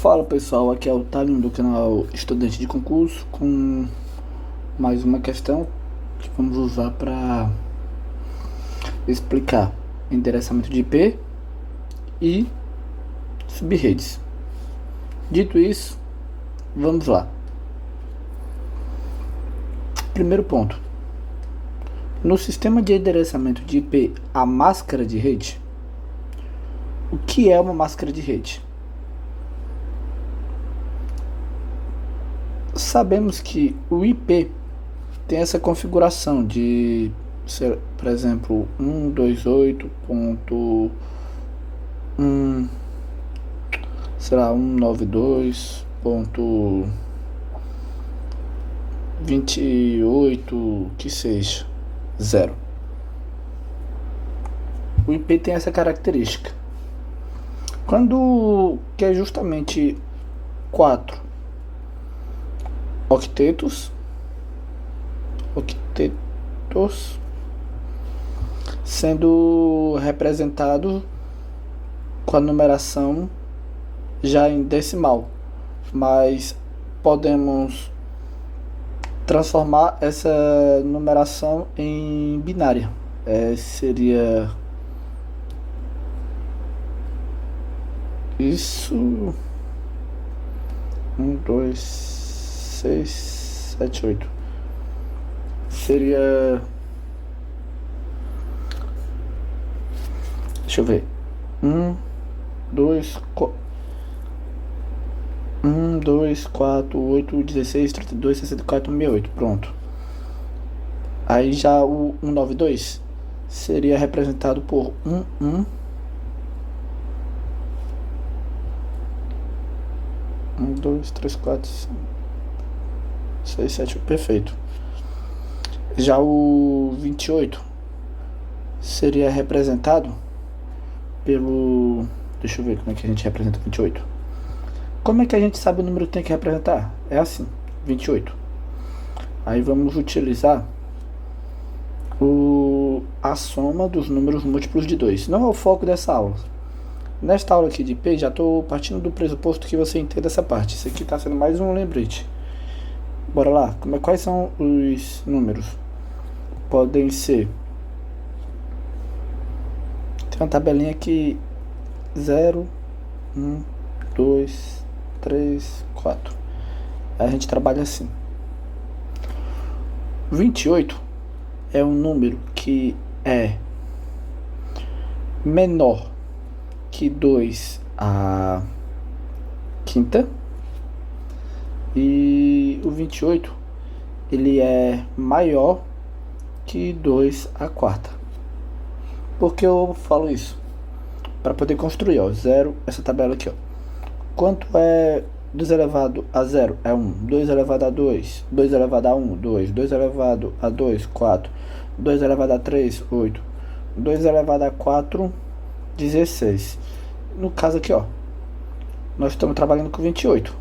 Fala pessoal, aqui é o Talion do canal Estudante de Concurso com mais uma questão que vamos usar para explicar endereçamento de IP e subredes. Dito isso, vamos lá. Primeiro ponto. No sistema de endereçamento de IP, a máscara de rede. O que é uma máscara de rede? Sabemos que o IP tem essa configuração de, por exemplo, 128.1, sei lá, 192.28, que seja, 0. O IP tem essa característica. Quando que é justamente 4 octetos, sendo representado com a numeração já em decimal, mas podemos transformar essa numeração em binária. Seria isso: 1, 2, 6, 7, 8. Seria, deixa eu ver, 1, 2, 4, 8, 16, 32, 64, 68. Pronto. Aí já o 192 seria representado por 1, 2, 3, 4, 5, 6, 7, perfeito. Já o 28 seria representado pelo... Deixa eu ver como é que a gente representa o 28. Como é que a gente sabe o número que tem que representar? É assim, 28. Aí vamos utilizar a soma dos números múltiplos de 2. Não é o foco dessa aula. Nesta aula aqui de IP, já estou partindo do pressuposto que você entenda essa parte. Isso aqui está sendo mais um lembrete. Bora lá. Quais são os números? Podem ser... Tem uma tabelinha aqui: 0, 1, 2, 3, 4. Aí a gente trabalha assim. 28 é um número que é menor que 2 à quinta, e o 28 ele é maior que 2 à quarta. Por que eu falo isso? Para poder construir, ó, 0, essa tabela aqui, ó. Quanto é 2 elevado a 0? É 1. 2 elevado a 2. 2 elevado a 1, 2. 2 elevado a 2, 4. 2 elevado a 3, 8. 2 elevado a 4, 16. No caso aqui, ó, nós estamos trabalhando com 28.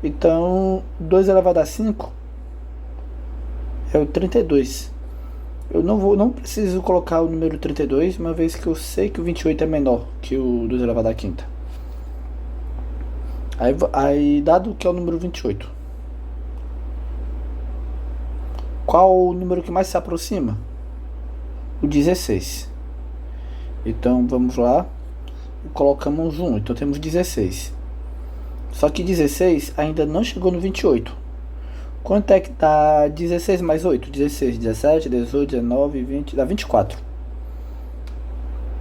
Então, 2 elevado a 5 é o 32. Eu não preciso colocar o número 32, uma vez que eu sei que o 28 é menor que o 2 elevado a quinta. Aí, dado que é o número 28, qual o número que mais se aproxima? O 16. Então, vamos lá. Colocamos 1, então temos 16. Só que 16 ainda não chegou no 28. Quanto é que dá 16 mais 8? 16, 17, 18, 19, 20, dá 24.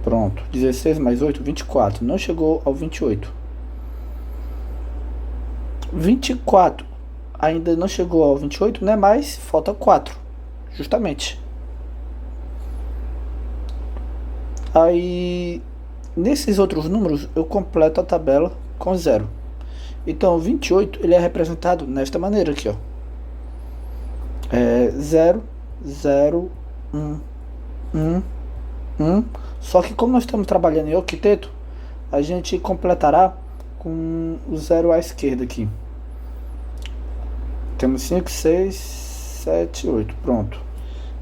Pronto, 16 mais 8, 24. Não chegou ao 28. 24 ainda não chegou ao 28, né? Mas falta 4, justamente. Aí, nesses outros números, eu completo a tabela com 0. Então, o 28 ele é representado nesta maneira aqui, ó. 0, 0, 1, 1, 1. Só que como nós estamos trabalhando em octeto, a gente completará com o 0 à esquerda aqui. Temos 5, 6, 7, 8. Pronto.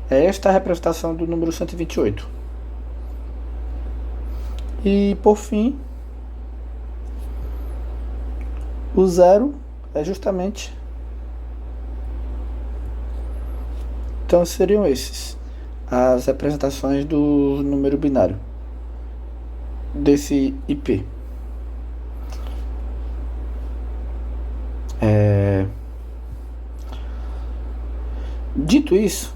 É esta a representação do número 128. E por fim, O 0 é justamente... Então seriam esses as representações do número binário desse IP. Dito isso,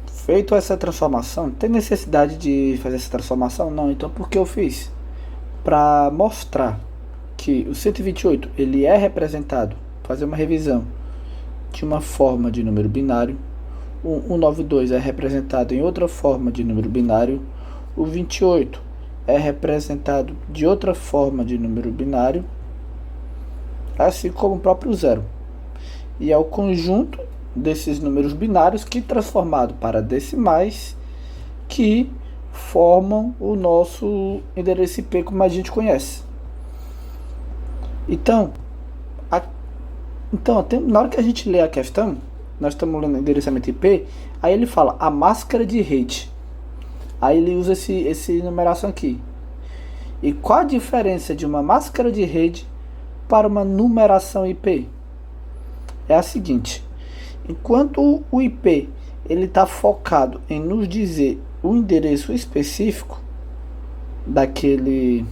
feito essa transformação, tem necessidade de fazer essa transformação? Não, então por que eu fiz? Para mostrar que o 128 ele é representado, fazer uma revisão de uma forma de número binário, o 192 é representado em outra forma de número binário, o 28 é representado de outra forma de número binário, assim como o próprio zero. E é o conjunto desses números binários que, transformado para decimais, que formam o nosso endereço IP como a gente conhece. Então, na hora que a gente lê a questão, nós estamos lendo endereçamento IP, aí ele fala a máscara de rede. Aí ele usa esse numeração aqui. E qual a diferença de uma máscara de rede para uma numeração IP? É a seguinte: enquanto o IP ele está focado em nos dizer o endereço específico daquele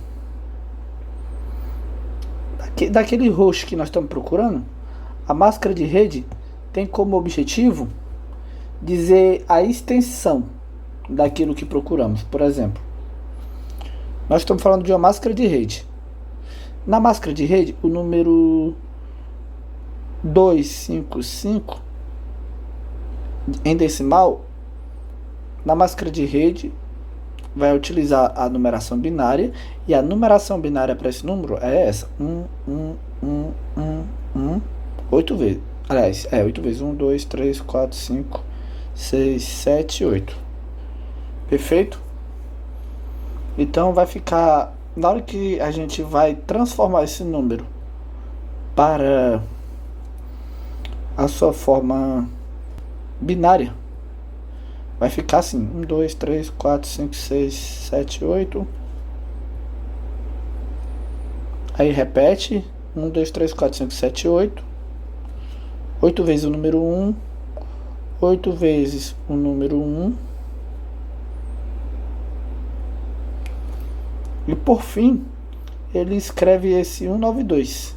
host que nós estamos procurando, a máscara de rede tem como objetivo dizer a extensão daquilo que procuramos. Por exemplo, nós estamos falando de uma máscara de rede. Na máscara de rede, o número 255 em decimal, na máscara de rede vai utilizar a numeração binária, e a numeração binária para esse número é essa: 8 vezes. Aliás, 8 vezes 1, 2, 3, 4, 5, 6, 7, 8. Perfeito? Então vai ficar, na hora que a gente vai transformar esse número para a sua forma binária, vai ficar assim: 1, 2, 3, 4, 5, 6, 7, 8. Aí repete: 1, 2, 3, 4, 5, 7, 8. 8 vezes o número 1, 8 vezes o número 1. E por fim, ele escreve esse 192.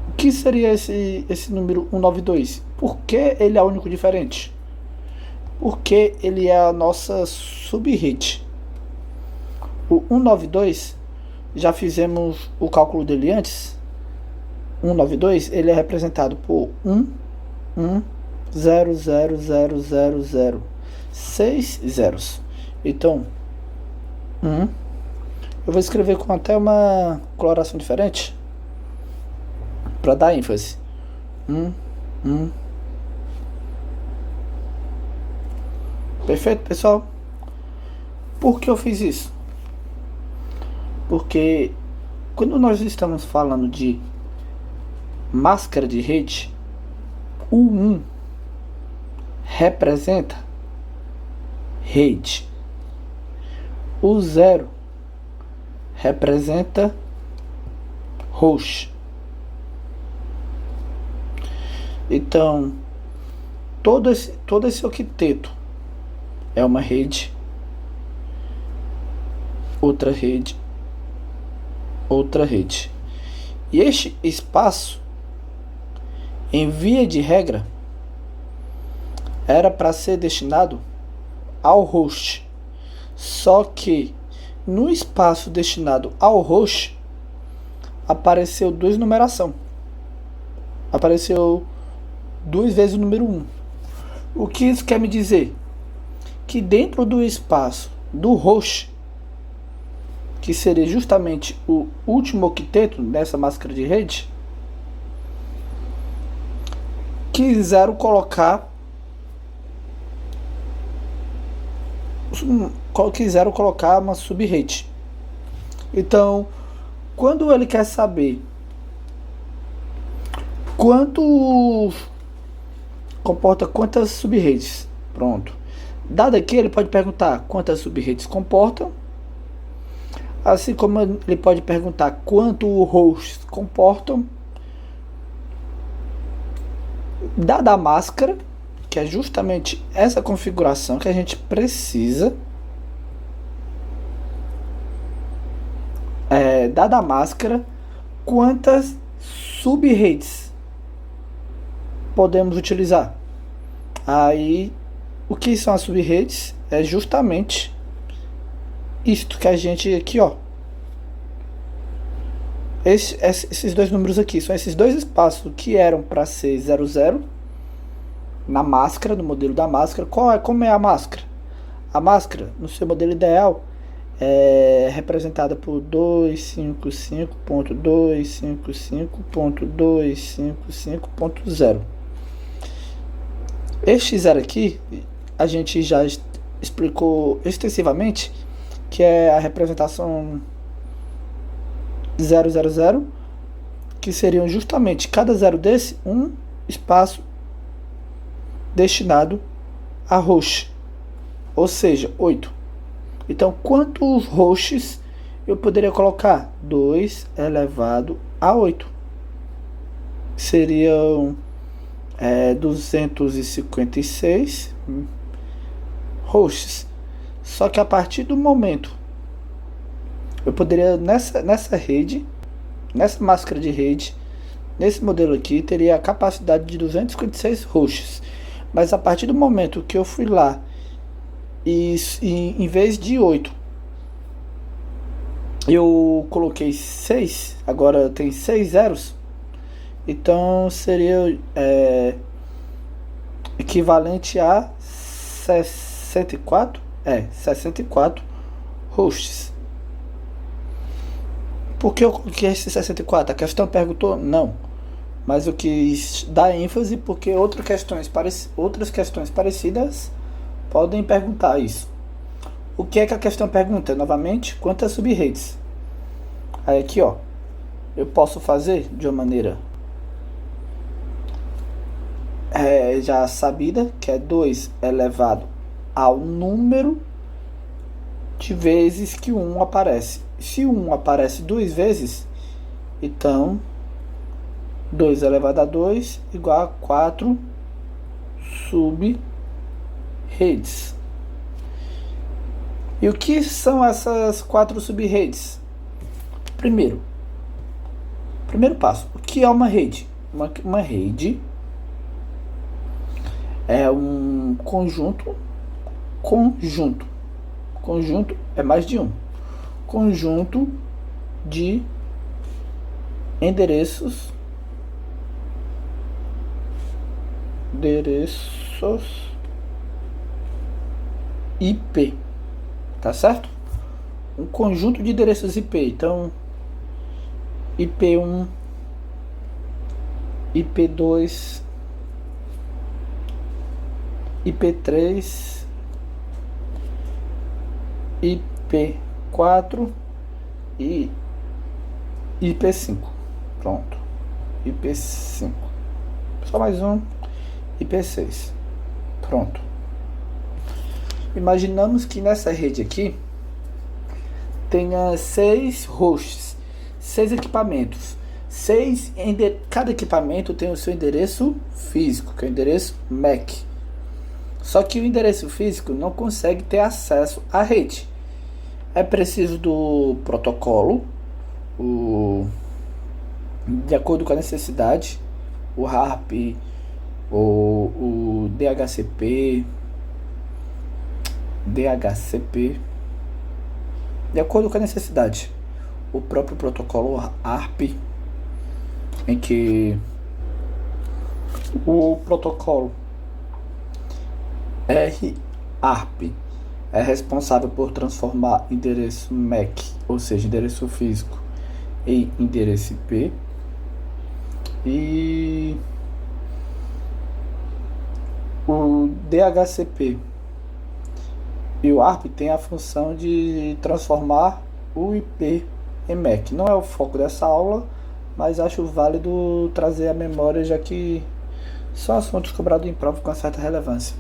O que seria esse número 192? Por que ele é único diferente? Porque ele é a nossa subrede. O 192, já fizemos o cálculo dele antes. 192, ele é representado por 1, 1, 0, 0, 0, 0, 0. 6 zeros. Então, eu vou escrever com até uma coloração diferente para dar ênfase. Perfeito, pessoal? Por que eu fiz isso? Porque quando nós estamos falando de máscara de rede, o 1 representa rede. O 0 representa host. Então, todo esse octeto é uma rede, outra rede, outra rede. E este espaço, em via de regra, era para ser destinado ao host. Só que no espaço destinado ao host apareceu duas numeração. Apareceu 2 vezes o número 1. O que isso quer me dizer? Que dentro do espaço do host, que seria justamente o último octeto nessa máscara de rede, quiseram colocar uma subrede. Então, quando ele quer saber quanto comporta quantas subredes, pronto. Dado aqui, ele pode perguntar quantas subredes comportam. Assim como ele pode perguntar quanto hosts comportam, dada a máscara, que é justamente essa configuração que a gente precisa, dada a máscara, quantas subredes podemos utilizar. Aí, o que são as subredes? É justamente isto que a gente aqui, ó. Esses dois números aqui são esses dois espaços que eram para ser 00 na máscara, no modelo da máscara. Como é a máscara? A máscara, no seu modelo ideal, é representada por 255.255.255.0. Este zero aqui, a gente já explicou extensivamente, que é a representação 000, que seriam justamente cada zero desse um espaço destinado a host, ou seja, 8. Então, quantos hosts eu poderia colocar? 2 elevado a 8. Seriam 256 hosts. Só que a partir do momento, eu poderia, nessa rede, nessa máscara de rede, nesse modelo aqui, teria a capacidade de 256 hosts. Mas a partir do momento que eu fui lá e em vez de 8, eu coloquei 6, agora tem 6 zeros, então seria equivalente a 64, 64 hosts. Por que eu coloquei esse 64? A questão perguntou? Não. Mas eu quis dar ênfase porque outras questões parecidas podem perguntar isso. O que é que a questão pergunta? Novamente, quantas subredes? Aí aqui, ó, eu posso fazer de uma maneira já sabida, que é 2 elevado ao número de vezes que 1 aparece. Se 1 aparece 2 vezes, então 2 elevado a 2 igual a 4 sub-redes. E o que são essas 4 sub-redes? Primeiro passo, o que é uma rede? Uma rede é um conjunto é mais de um conjunto de endereços IP, tá certo? Um conjunto de endereços IP. Então, IP1, IP2, IP3, IP4 e IP5. Pronto. IP5. Só mais um. IP6. Pronto. Imaginamos que nessa rede aqui tenha 6 hosts, 6 equipamentos. Cada equipamento tem o seu endereço físico, que é o endereço MAC. Só que o endereço físico não consegue ter acesso à rede. É preciso do protocolo, de acordo com a necessidade, o RARP, o DHCP, de acordo com a necessidade. O próprio protocolo ARP, em que o protocolo RARP é responsável por transformar endereço MAC, ou seja, endereço físico, em endereço IP. E o DHCP e o ARP tem a função de transformar o IP em MAC. Não é o foco dessa aula, mas acho válido trazer a memória, já que são assuntos cobrados em prova com certa relevância.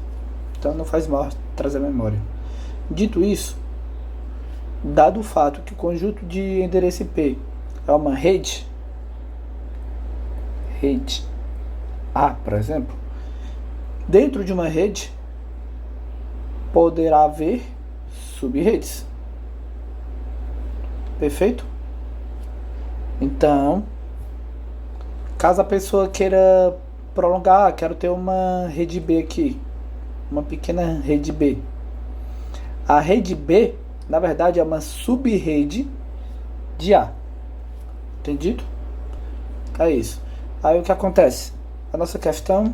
Então não faz mal trazer a memória. Dito isso, dado o fato que o conjunto de endereço IP é uma rede A, por exemplo, dentro de uma rede poderá haver sub-redes. Perfeito? Então, caso a pessoa queira prolongar, quero ter uma rede B aqui, uma pequena rede B. A rede B, na verdade, é uma sub-rede de A. Entendido? É isso. Aí o que acontece? A nossa questão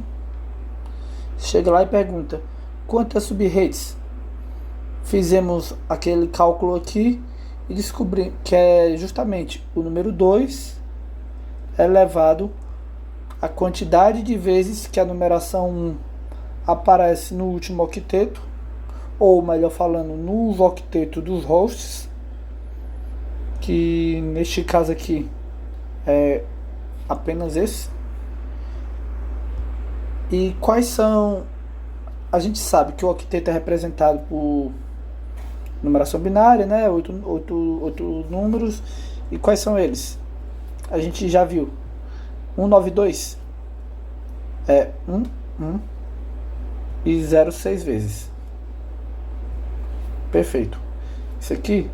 chega lá e pergunta: quantas sub-redes? Fizemos aquele cálculo aqui e descobri que é justamente o número 2 elevado à quantidade de vezes que a numeração 1 aparece no último octeto, ou melhor falando, nos octetos dos hosts, que neste caso aqui é apenas esse. E quais são... A gente sabe que o octeto é representado por numeração binária, né? Oito números. E quais são eles? A gente já viu. 192 é 1, 1 e 0 6 vezes. Perfeito. Isso aqui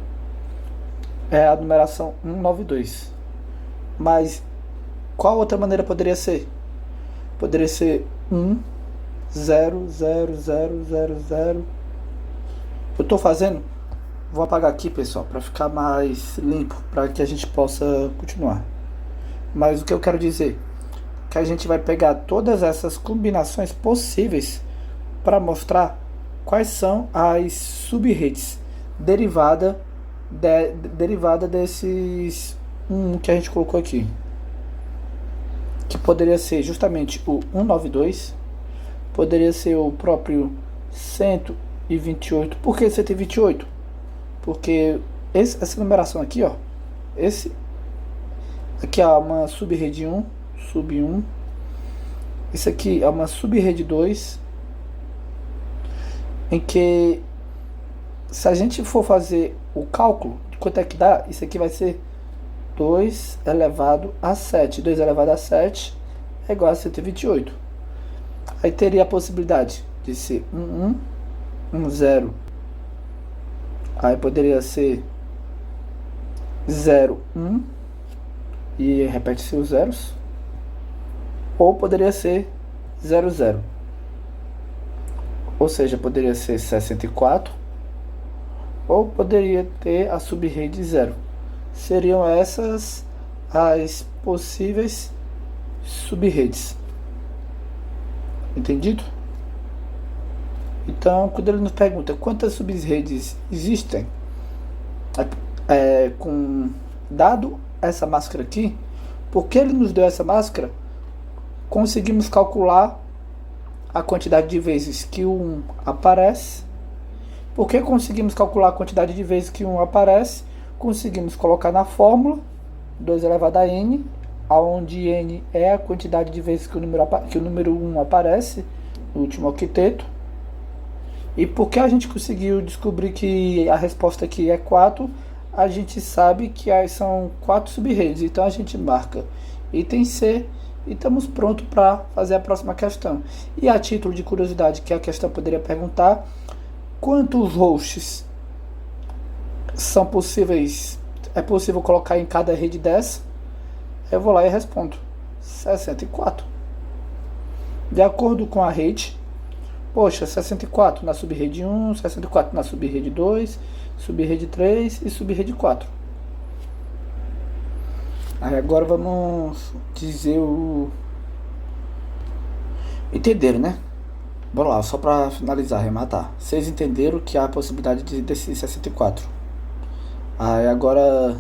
é a numeração 192. Mas qual outra maneira poderia ser? Poderia ser 1, 0, 0, 0, 0, 0. Eu estou fazendo? Vou apagar aqui, pessoal, para ficar mais limpo, para que a gente possa continuar. Mas o que eu quero dizer é que a gente vai pegar todas essas combinações possíveis para mostrar quais são as sub-redes derivada desses que a gente colocou aqui, que poderia ser justamente o 192, poderia ser o próprio 128. Por que 128? Porque essa numeração aqui, ó, esse aqui é uma sub-rede 1, sub 1. Isso aqui é uma sub-rede 2, em que, se a gente for fazer o cálculo de quanto é que dá, isso aqui vai ser 2 elevado a 7. 2 elevado a 7 é igual a 128. Aí teria a possibilidade de ser 1, 1, 1, 0. Aí poderia ser 0, 1. E repete-se os zeros. Ou poderia ser 0, 0. Ou seja, poderia ser 64. Ou poderia ter a sub-rede 0. Seriam essas as possíveis sub-redes. Entendido? Então, quando ele nos pergunta quantas sub-redes existem, dado essa máscara aqui, porque ele nos deu essa máscara, conseguimos calcular a quantidade de vezes que o 1 aparece. Porque conseguimos calcular a quantidade de vezes que 1 aparece, conseguimos colocar na fórmula 2 elevado a n, onde n é a quantidade de vezes que o número 1 aparece no último octeto. E porque a gente conseguiu descobrir que a resposta aqui é 4, a gente sabe que são 4 sub-redes. Então a gente marca item C e estamos prontos para fazer a próxima questão. E a título de curiosidade, que a questão poderia perguntar: quantos hosts são possíveis? É possível colocar em cada rede dessa? Eu vou lá e respondo: 64. De acordo com a rede, poxa, 64 na sub-rede 1, 64 na sub-rede 2, sub-rede 3 e sub-rede 4. Aí agora vamos dizer o... Entenderam, né? Bora lá, só para finalizar, arrematar. Vocês entenderam que há a possibilidade desse 64. Aí agora,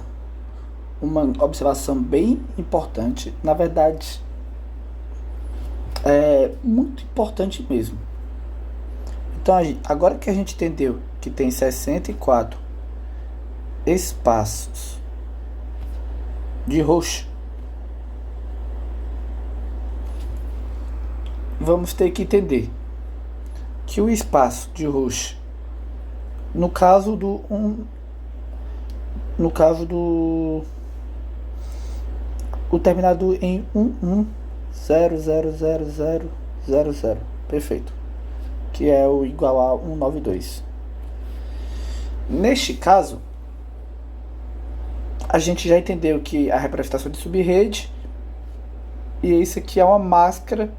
uma observação bem importante, na verdade, é muito importante mesmo. Então, agora que a gente entendeu que tem 64 espaços de host, vamos ter que entender que o espaço de host, no caso do no caso do o terminado em 11000000, perfeito, que é o igual a 192. Neste caso, a gente já entendeu que a representação de subrede, e isso aqui é uma máscara,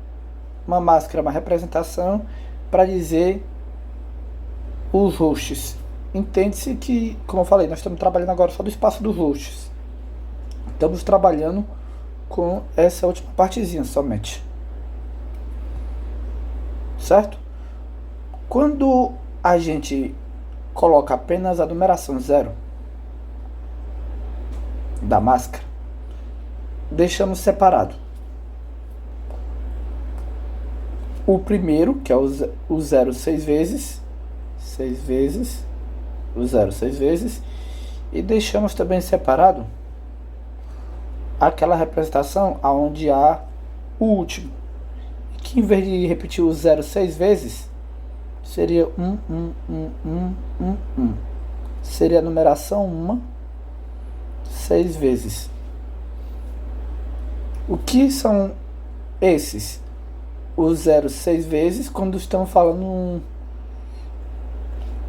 uma representação para dizer os hosts. Entende-se que, como eu falei, nós estamos trabalhando agora só do espaço dos hosts. Estamos trabalhando com essa última partezinha somente. Certo? Quando a gente coloca apenas a numeração 0 da máscara, deixamos separado o primeiro, que é o 0 6 vezes, o 0 6 vezes, e deixamos também separado aquela representação onde há o último, que em vez de repetir o 0 6 vezes, seria 1. Seria a numeração 1 6 vezes. O que são esses? O 0 6 vezes, quando estamos falando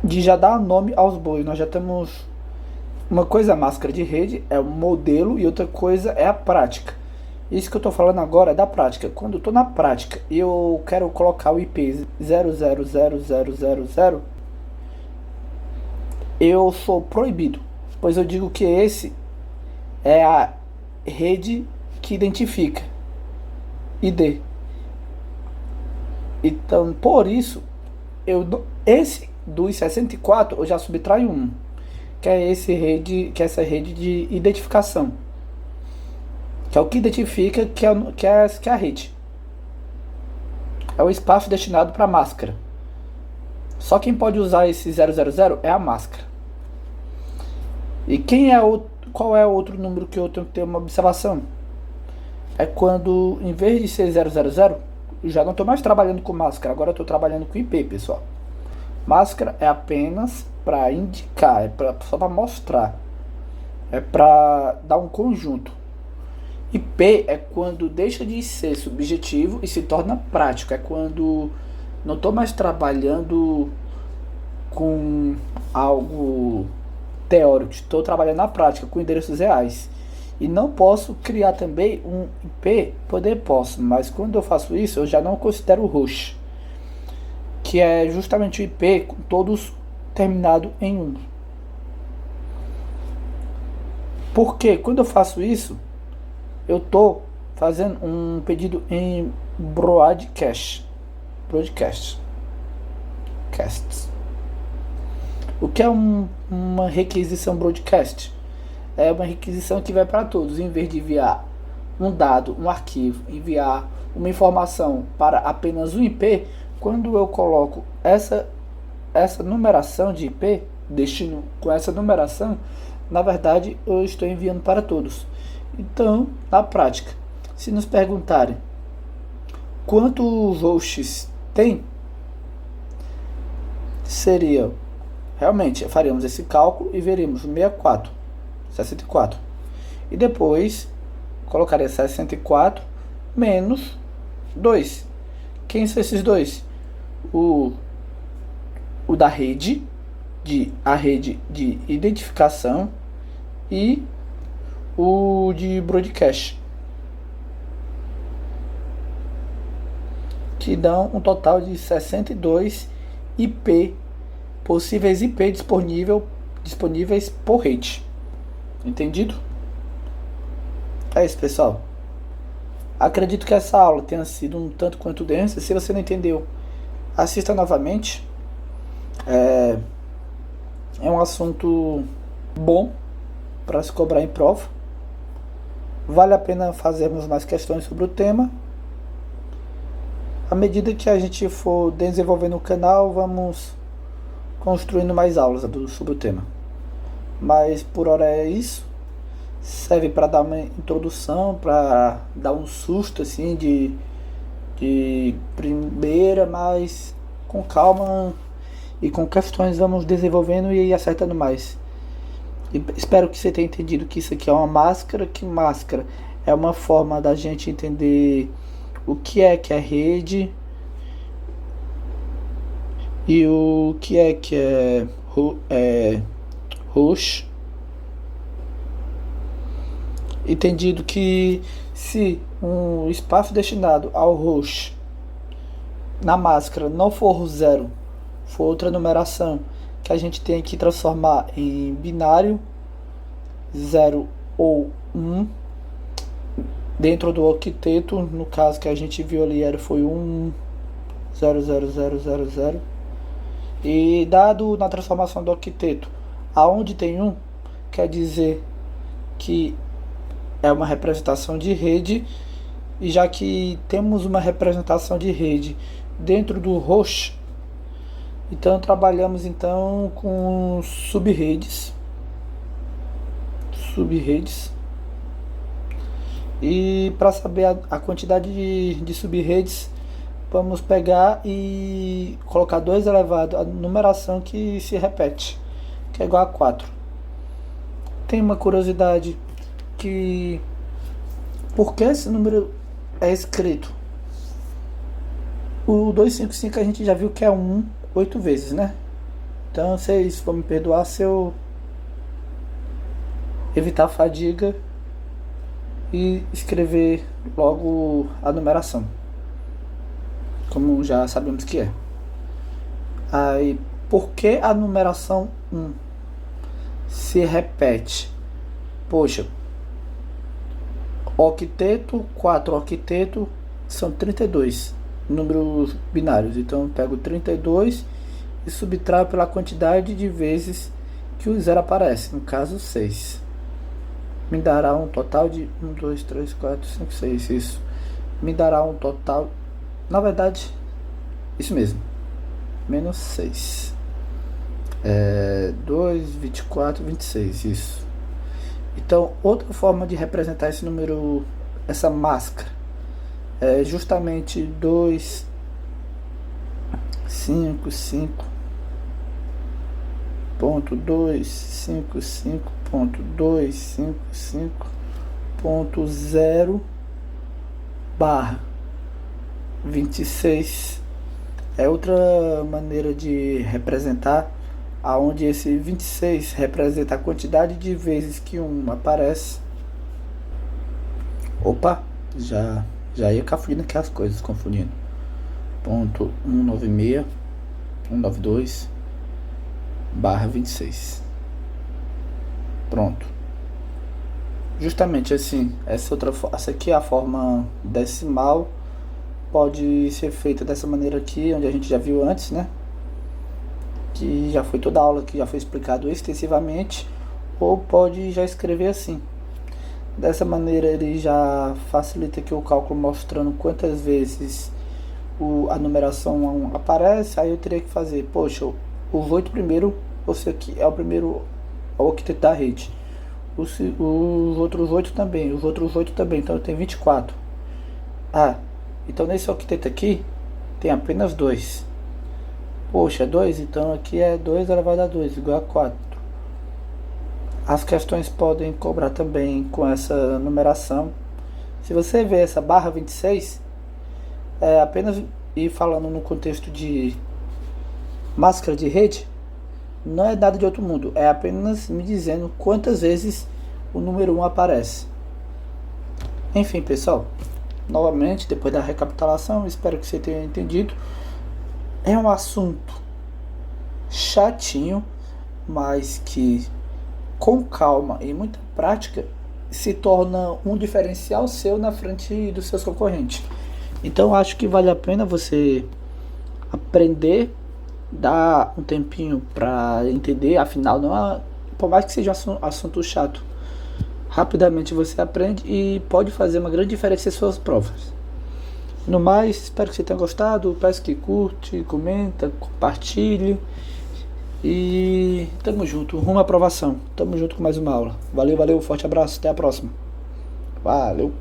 de já dar nome aos bois. Nós já temos uma coisa, a máscara de rede é o modelo, e outra coisa é a prática. Isso que eu estou falando agora é da prática. Quando eu estou na prática e eu quero colocar o IP 000000, eu sou proibido, pois eu digo que esse é a rede que identifica ID. Então, por isso, esse dos 64 eu já subtraio 1, que é essa rede de identificação, que é o que identifica que é a rede. É o espaço destinado para a máscara. Só quem pode usar esse 000 é a máscara. E qual é o outro número que eu tenho que ter uma observação? É quando, em vez de ser 000, eu já não estou mais trabalhando com máscara, agora eu estou trabalhando com IP, pessoal. Máscara é apenas para indicar, só para mostrar, é para dar um conjunto. IP é quando deixa de ser subjetivo e se torna prático, é quando não estou mais trabalhando com algo teórico, estou trabalhando na prática com endereços reais. E não posso criar também um IP, posso, mas quando eu faço isso eu já não considero o host, que é justamente o IP com todos terminado em 1. Porque quando eu faço isso, eu estou fazendo um pedido em broadcast. O que é uma requisição broadcast? É uma requisição que vai para todos. Em vez de enviar um dado, um arquivo, enviar uma informação para apenas um IP, quando eu coloco essa numeração de IP, destino com essa numeração, na verdade eu estou enviando para todos. Então, na prática, se nos perguntarem quantos hosts tem, seria, realmente, faríamos esse cálculo e veríamos 64. E depois, colocaria 64 menos 2. Quem são esses dois? O da rede, a rede de identificação, e o de broadcast, que dão um total de 62 possíveis IP disponíveis por rede. Entendido? É isso, pessoal. Acredito que essa aula tenha sido um tanto quanto densa. Se você não entendeu, assista novamente. É um assunto bom para se cobrar em prova. Vale a pena fazermos mais questões sobre o tema. À medida que a gente for desenvolvendo o canal, vamos construindo mais aulas sobre o tema. Mas por hora é isso. Serve para dar uma introdução, para dar um susto assim de primeira, mas com calma e com questões vamos desenvolvendo e acertando mais. Espero que você tenha entendido que isso aqui é uma máscara, que máscara é uma forma da gente entender o que é rede e o que é host. Entendido que se um espaço destinado ao host na máscara não for 0, for outra numeração que a gente tem que transformar em binário 0 ou 1 dentro do octeto, no caso que a gente viu ali foi 1 0 0 0 0 0, e dado na transformação do octeto aonde tem 1, quer dizer que é uma representação de rede, e já que temos uma representação de rede dentro do host, então trabalhamos então com subredes, e para saber a quantidade de subredes, vamos pegar e colocar 2 elevado à numeração que se repete, que é igual a 4. Tem uma curiosidade, que por que esse número é escrito? O 255 a gente já viu que é 1 8 vezes, né? Então vocês vão me perdoar se eu evitar a fadiga e escrever logo a numeração, como já sabemos que é. Aí, por que a numeração 1 se repete? Poxa, octeto, 4 octeto são 32 números binários. Então eu pego 32 e subtraio pela quantidade de vezes que o 0 aparece, no caso 6. Me dará um total de 1, 2, 3, 4, 5, 6. Isso me dará um total, na verdade, isso mesmo, menos 6. 2, 24, 26. Isso. Então, outra forma de representar esse número, essa máscara, é justamente 2, 5, 5, ponto 2, 5, 5, ponto 2, 5, 5, ponto 0, barra 26. É outra maneira de representar, aonde esse 26 representa a quantidade de vezes que 1 aparece. Opa, já ia confundindo aqui as coisas, confundindo. Ponto 196, 192, barra 26. Pronto. Justamente assim, essa aqui é a forma decimal. Pode ser feita dessa maneira aqui, onde a gente já viu antes, né? Que já foi toda a aula que já foi explicado extensivamente, ou pode já escrever assim. Dessa maneira ele já facilita aqui o cálculo, mostrando quantas vezes a numeração aparece. Aí eu teria que fazer, poxa, os 8 primeiro, esse aqui é o primeiro octeto da rede, os outros 8 também, então eu tenho 24. Então nesse octeto aqui tem apenas 2. Poxa, 2, então aqui é 2 elevado a 2, igual a 4. As questões podem cobrar também com essa numeração. Se você ver essa barra 26, é apenas, e falando no contexto de máscara de rede, não é nada de outro mundo, é apenas me dizendo quantas vezes o número 1 aparece. Enfim, pessoal, novamente, depois da recapitulação, espero que você tenha entendido. É um assunto chatinho, mas que com calma e muita prática se torna um diferencial seu na frente dos seus concorrentes. Então acho que vale a pena você aprender, dar um tempinho para entender. Afinal, não por mais que seja um assunto chato, rapidamente você aprende e pode fazer uma grande diferença em suas provas. No mais, espero que você tenha gostado. Peço que curte, comenta, compartilhe. E tamo junto, rumo à aprovação. Tamo junto com mais uma aula. Valeu, forte abraço, até a próxima. Valeu.